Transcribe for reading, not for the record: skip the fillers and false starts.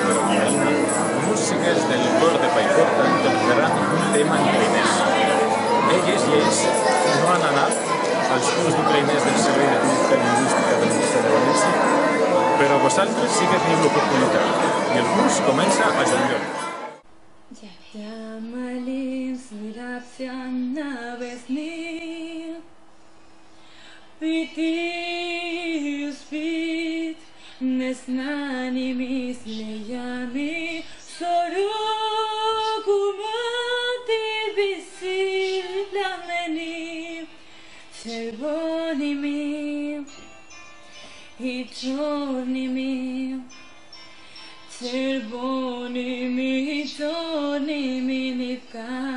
ferroviaria, músiques del cor de Paiporta interpretaran un tema en ucraïnès. Elles i ells no han anat als curs d'ucraïnès del Servei de Política Lingüística del Ministeri de València, però vosaltres sí que teniu l'oportunitat i el curs comença a juliol. Не знани мислеями сорокумати висіламені червоними і чорними, червоними і чорними нитками.